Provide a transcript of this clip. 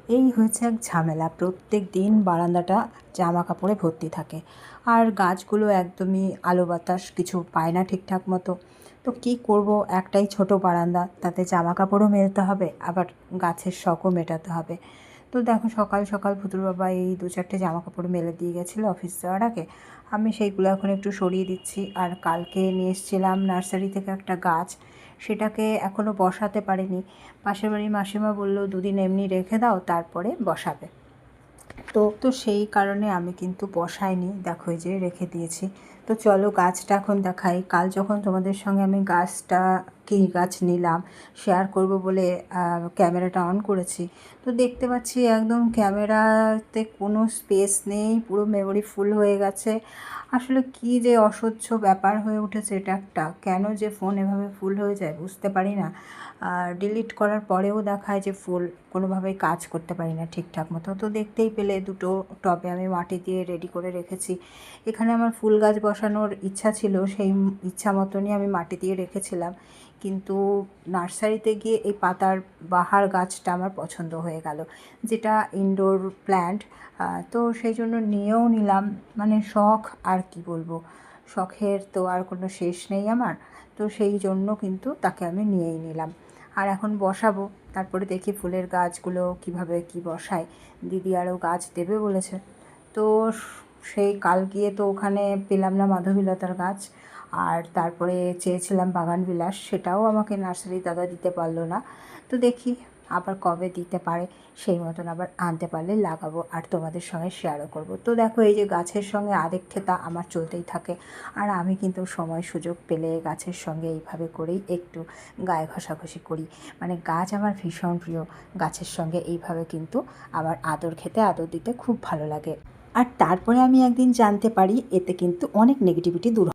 এই হয়েছে এক ঝামেলা, প্রত্যেক দিন বারান্দাটা জামা কাপড়ে ভর্তি থাকে, আর গাছগুলো একদমই আলো বাতাস কিছু পায় না ঠিকঠাক মতো। তো কী করব, একটাই ছোট বারান্দা, তাতে জামা কাপড়ও মেলতে হবে, আবার গাছের শখও মেটাতে হবে। তো দেখো, সকাল সকাল ভুতুর বাবা এই 2-4টে জামা কাপড় মেলে দিয়ে গেছিলো অফিস যাওয়ার আগে। আমি সেইগুলো এখন একটু সরিয়ে দিচ্ছি। আর কালকে নিয়ে এসেছিলাম নার্সারি থেকে একটা গাছ, সেটাকে এখনও বসাতে পারিনি। পাশের বাড়ির মাসিমা বলল 2 দিন এমনি রেখে দাও, তারপরে বসাবে। তো সেই কারণে আমি কিন্তু বসাইনি, দেখো এই যে রেখে দিয়েছি। তো চলো গাছটা এখন দেখাই। কাল যখন তোমাদের সঙ্গে আমি গাছটা কী গাছ নিলাম শেয়ার করব বলে ক্যামেরাটা অন করেছি, তো দেখতে পাচ্ছি একদম ক্যামেরাতে কোনো স্পেস নেই, পুরো মেমোরি ফুল হয়ে গেছে। আসলে কী যে অসহ্য ব্যাপার হয়ে উঠেছে এটা একটা, কেন যে ফোন এভাবে ফুল হয়ে যায় বুঝতে পারি না। আর ডিলিট করার পরেও দেখায় যে ফুল, কোনোভাবেই কাজ করতে পারি না ঠিকঠাক মতো। তো দেখতেই পেলে 2টো টবে আমি মাটি দিয়ে রেডি করে রেখেছি। এখানে আমার ফুল গাছ বসানোর ইচ্ছা ছিল, সেই ইচ্ছা মতনই আমি মাটি দিয়ে রেখেছিলাম, কিন্তু নার্সারিতে গিয়ে এই পাতার বাহার গাছটা আমার পছন্দ হয়ে গেল, যেটা ইনডোর প্ল্যান্ট। তো সেই জন্য নিয়েও নিলাম। মানে শখ, আর কি বলবো, শখের তো আর কোনো শেষ নেই আমার। তো সেই জন্য কিন্তু তাকে আমি নিয়েই নিলাম। আর এখন বসাবো, তারপরে দেখি ফুলের গাছগুলো কিভাবে কি বসায়। দিদি আরও গাছ দেবে বলেছে। তো সেই কাল গিয়ে তো ওখানে পেলাম না মাধবীলতার গাছ, আর তারপরে চেয়েছিলাম বাগানবিলাস, সেটাও আমাকে নার্সারি দাদা দিতে পারলো না। তো দেখি আবার কবে দিতে পারে, সেই মতন আবার আনতে পারলে লাগাবো আর তোমাদের সঙ্গে শেয়ারও করব। তো দেখো, এই যে গাছের সঙ্গে আরেক খেতা আমার চলতেই থাকে, আর আমি কিন্তু সময় সুযোগ পেলে গাছের সঙ্গে এইভাবে করেই একটু গায়ে ঘষাঘষি করি। মানে গাছ আমার ভীষণ প্রিয়, গাছের সঙ্গে এইভাবে কিন্তু আমার আদর খেতে আদর দিতে খুব ভালো লাগে। আর তারপরে আমি একদিন জানতে পারি এতে কিন্তু অনেক নেগেটিভিটি দূর